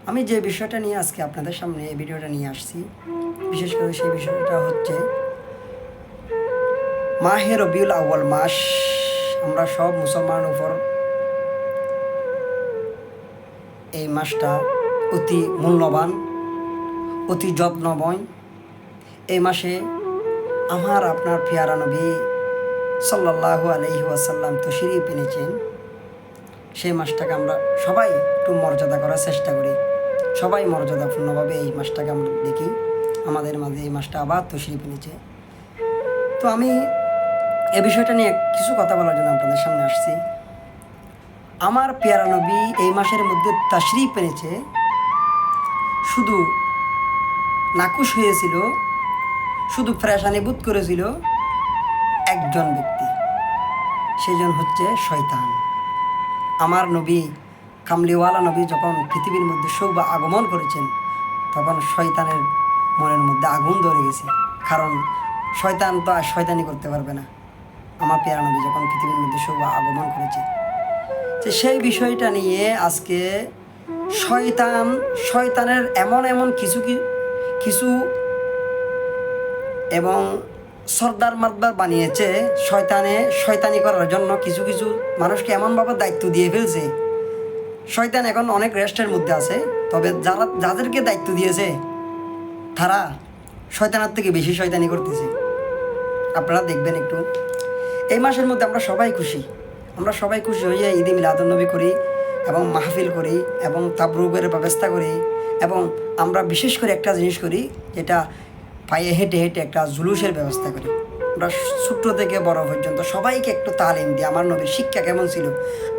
আমি যে বিষয়টা নিয়ে আজকে আপনাদের সামনে এই ভিডিওটা নিয়ে আসছি, বিশেষ করে সেই বিষয়টা হচ্ছে মাহে রবিউল আউয়াল মাস। আমরা সব মুসলমানের উপর এই মাসটা অতি মূল্যবান, অতি যত্নময়। এই মাসে আমার আপনার পেয়ারা নবী সাল্লাল্লাহু আলাইহি ওয়াসাল্লাম তশরিফ এনেছেন। সেই মাসটাকে আমরা সবাই একটু মর্যাদা করার চেষ্টা করি, সবাই মর্যাদাপূর্ণভাবে এই মাসটাকে আমরা দেখি। আমাদের মাঝে এই মাসটা আবার তশরিফ এনেছে। তো আমি এ বিষয়টা নিয়ে কিছু কথা বলার জন্য আপনাদের সামনে আসছি। আমার পেয়ারা নবী এই মাসের মধ্যে তশরিফ এনেছে, শুধু নাকুশ হয়েছিল, শুধু ফ্রেশানি বোধ করেছিল একজন ব্যক্তি, সেজন হচ্ছে শয়তান। আমার নবী কামলিওয়ালা নবী যখন পৃথিবীর মধ্যে সৌবা আগমন করেছেন, তখন শয়তানের মনের মধ্যে আগুন ধরে গেছে। কারণ শয়তান তো আর শয়তানি করতে পারবে না। আমার পেয়ারা নবী যখন পৃথিবীর মধ্যে সৌবা আগমন করেছে, যে সেই বিষয়টা নিয়ে আজকে শয়তানের এমন কিছু এবং সর্দার মার্দার বানিয়েছে। শয়তানি করার জন্য কিছু মানুষকে এমনভাবে দায়িত্ব দিয়ে ফেলছে। শয়তান এখন অনেক রেস্টের মধ্যে আছে, তবে যাদেরকে দায়িত্ব দিয়েছে তারা শয়তানের থেকে বেশি শয়তানি করতেছে। আপনারা দেখবেন একটু, এই মাসের মধ্যে আমরা সবাই খুশি হয়ে ঈদে মিলাদুন্নবী করি এবং মাহফিল করি এবং তাবরুকের ব্যবস্থা করি। এবং আমরা বিশেষ করে একটা জিনিস করি, যেটা পায়ে হেঁটে একটা জুলুসের ব্যবস্থা করি। আমরা ছোট্ট থেকে বড় পর্যন্ত সবাইকে একটু তালিম দিই। আমার নবীর শিক্ষা কেমন ছিল,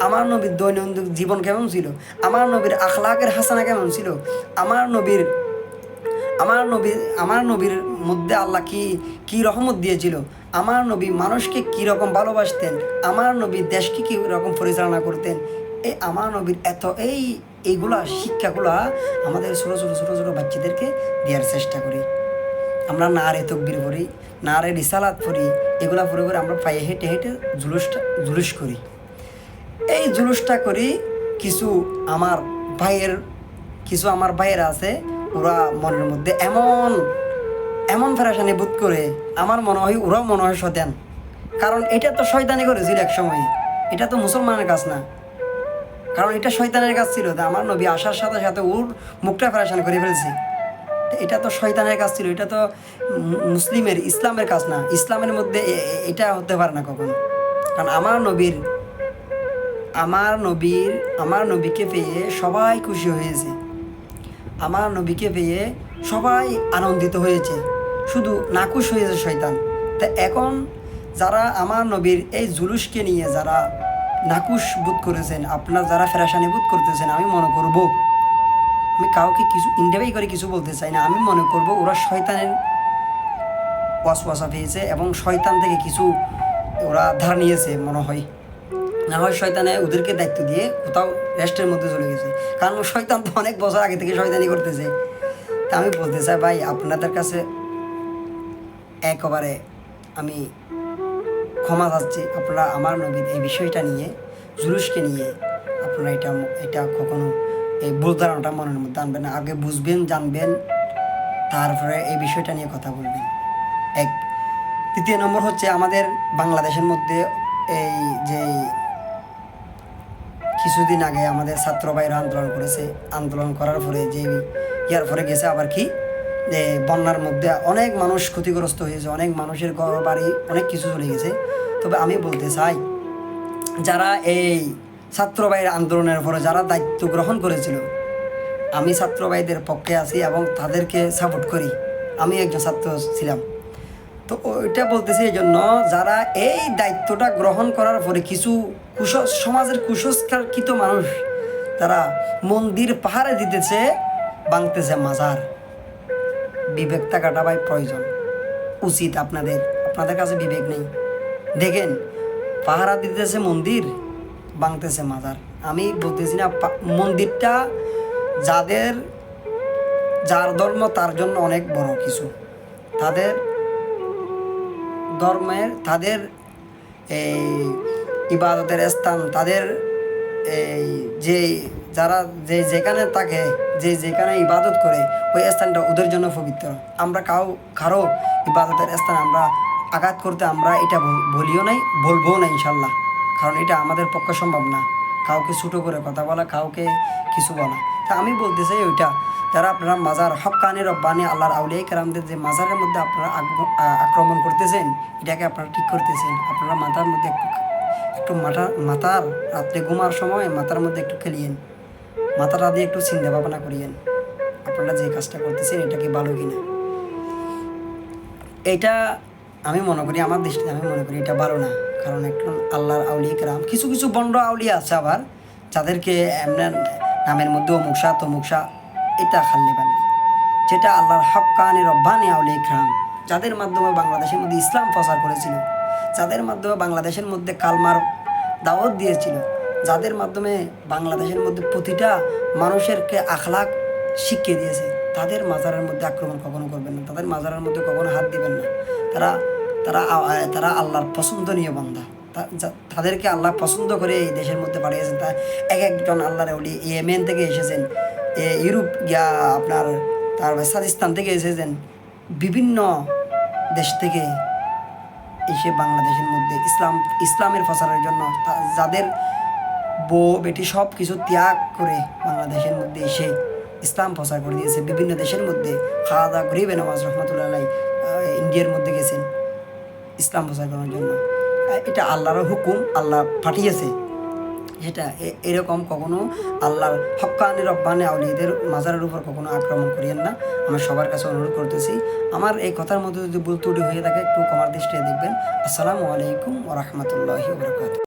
আমার নবীর দৈনন্দিন জীবন কেমন ছিল, আমার নবীর আখলাকের হাসানা কেমন ছিল, আমার নবীর মধ্যে আল্লাহ কি রহমত দিয়েছিল, আমার নবী মানুষকে কী রকম ভালোবাসতেন, আমার নবী দেশকে কী রকম পরিচালনা করতেন। আমার নবীর এইগুলা শিক্ষাগুলা আমাদের ছোটো বাচ্চাদেরকে দেওয়ার চেষ্টা করি। আমরা নারে তকবির পড়ি, নারে রিসালাত পড়ি, এগুলা পড়ে আমরা পায়ে হেঁটে জুলুস করি। এই জুলুসটা করি আমার ভাইয়েরা আছে, ওরা মনের মধ্যে এমন ফেরাসানি বোধ করে, আমার ওরাও মনে হয় শয়তান। কারণ এটা তো শয়তানি করেছিল এক সময়, এটা তো মুসলমানের কাজ না। কারণ এটা শয়তানের কাজ ছিল। আমার নবী আসার সাথে সাথে ওর মুখটা ফেরাসান করে ফেলছে। এটা তো শয়তানের কাজ ছিল, এটা তো ইসলামের কাজ না। ইসলামের মধ্যে এটা হতে পারে না কখনো। কারণ আমার নবীকে পেয়ে সবাই খুশি হয়েছে, আমার নবীকে পেয়ে সবাই আনন্দিত হয়েছে, শুধু নাকুশ হয়েছে শয়তান। তা এখন যারা আমার নবীর এই জুলুসকে নিয়ে যারা নাকুশ বোধ করেছেন, আপনারা যারা ফেরাসানি বোধ করতেছেন, আমি কাউকে কিছু ইন্ডিয়াই করে কিছু বলতে চাই না। আমি মনে করব ওরা শয়তানের ওয়াসওয়াসা পেয়েছে এবং শয়তান থেকে কিছু ওরা ধার নিয়েছে মনে হয়। না হয় শয়তানে ওদেরকে দায়িত্ব দিয়ে কোথাও রেস্টের মধ্যে চলে গেছে। কারণ শয়তান তো অনেক বছর আগে থেকে শয়তানি করতেছে। তা আমি বলতে চাই, ভাই আপনাদের কাছে একেবারে আমি ক্ষমা চাচ্ছি, আপনারা আমার নবীর এই বিষয়টা নিয়ে, জুলুসকে নিয়ে আপনারা এটা কখনো এই ভুল ধারণাটা মনের মধ্যে আনবেন না। আগে বুঝবেন, জানবেন, তারপরে এই বিষয়টা নিয়ে কথা বলবেন। দ্বিতীয় নম্বর হচ্ছে, আমাদের বাংলাদেশের মধ্যে এই যে কিছুদিন আগে আমাদের ছাত্র ভাইরা আন্দোলন করেছে, আন্দোলন করার পরে যে ইয়ার পরে গেছে আবার যে বন্যার মধ্যে অনেক মানুষ ক্ষতিগ্রস্ত হয়েছে, অনেক মানুষের ঘর বাড়ি অনেক কিছু চলে গেছে। তবে আমি বলতে চাই, যারা এই ছাত্র ভাইয়ের আন্দোলনের পরে যারা দায়িত্ব গ্রহণ করেছিল, আমি ছাত্র ভাইদের পক্ষে আছি এবং তাদেরকে সাপোর্ট করি। আমি একজন ছাত্র ছিলাম। তো ওইটা বলতেছি এই জন্য, যারা এই দায়িত্বটা গ্রহণ করার পরে সমাজের কুসংস্কারকৃত মানুষ, তারা মন্দির পাহাড়ে দিতেছে, ভাঙতেছে মাজার। বিবেক থাকাটা ভাই প্রয়োজন, উচিত। আপনাদের কাছে বিবেক নেই। দেখেন, পাহারা দিতেছে মন্দির, ভাঙতেছে মাজার। আমি বলতেছি না মন্দিরটা যার ধর্ম তার জন্য অনেক বড় কিছু, তাদের ধর্মের, তাদের এই ইবাদতের স্থান, তাদের এই যে যারা যেখানে থাকে যেখানে ইবাদত করে ওই স্থানটা ওদের জন্য পবিত্র। আমরা কারো ইবাদতের স্থান আমরা আঘাত করতে আমরা এটা বলিও নাই, বলবো না ইনশাল্লাহ, কারণ এটা আমাদের পক্ষে সম্ভব না কাউকে ছোটো করে কথা বলা, কাউকে কিছু বলা। তা আমি বলতে চাই ওইটা যারা আপনারা মাজার হক্কানি রব্বানি আল্লাহর আউলিয়া কেরামদের যে মাজারের মধ্যে আপনারা আক্রমণ করতেছেন, এটাকে আপনারা ঠিক করতেছেন। আপনারা মাথার মধ্যে একটু মাথার রাত্রে ঘুমার সময় মাথার মধ্যে একটু খেলিয়েন, মাথাটা দিয়ে একটু চিন্তা ভাবনা করিয়েন আপনারা যে কাজটা করতেছেন এটা কি ভালো কিনা। এটা আমি মনে করি, আমার দৃষ্টিতে আমি মনে করি এটা ভালো না। কারণ একটু আল্লাহর আউলিয়া কেরাম, কিছু কিছু বন্ড আউলিয়া আছে আবার যাদেরকে এমন নামের মধ্যে অমুকসা তমুকসা, এটা খাল্লি বাল্লি, যেটা আল্লাহর হক্কানি রব্বানি আউলিয়া কেরাম যাদের মাধ্যমে বাংলাদেশের মধ্যে ইসলাম প্রচার করেছিল, যাদের মাধ্যমে বাংলাদেশের মধ্যে কালমার দাওয়াত দিয়েছিল, যাদের মাধ্যমে বাংলাদেশের মধ্যে প্রতিটা মানুষেরকে আখলাক শিখিয়ে দিয়েছে, তাদের মাজারের মধ্যে আক্রমণ কখনো করবেন না, তাদের মাজারের মধ্যে কখনো হাত দিবেন না। তারা তারা তারা আল্লাহর পছন্দনীয় বান্দা, তাদেরকে আল্লাহ পছন্দ করে এই দেশের মধ্যে পাঠিয়েছেন। তা এক একজন আল্লাহর ওলি ইয়েমেন থেকে এসেছেন, ইউরোপ গিয়া আপনার তারপর সাজিস্তান থেকে এসেছেন, বিভিন্ন দেশ থেকে এসে বাংলাদেশের মধ্যে ইসলামের প্রচারের জন্য যাদের বউ বেটি সব কিছু ত্যাগ করে বাংলাদেশের মধ্যে এসে ইসলাম প্রচার করে দিয়েছে। বিভিন্ন দেশের মধ্যে খাওয়া দাওয়া গরিবে নওয়াজ রহমতুল্লাহ আলাই ইন্ডিয়ার মধ্যে গেছেন ইসলাম প্রচার করার জন্য। এটা আল্লাহর হুকুম, আল্লাহ পাঠিয়েছে। সেটা এরকম কখনো আল্লাহর হক্কানি রব্বানি আউলিয়াদের মাজারের উপর কখনো আক্রমণ করিয়েন না, আমি সবার কাছে অনুরোধ করতেছি। আমার এই কথার মধ্যে যদি ভুল ত্রুটি হয়ে থাকে একটু ক্ষমার দৃষ্টিতে দেখবেন। আসসালামু আলাইকুম ওয়া রাহমাতুল্লাহি ওয়া বারাকাতুহু।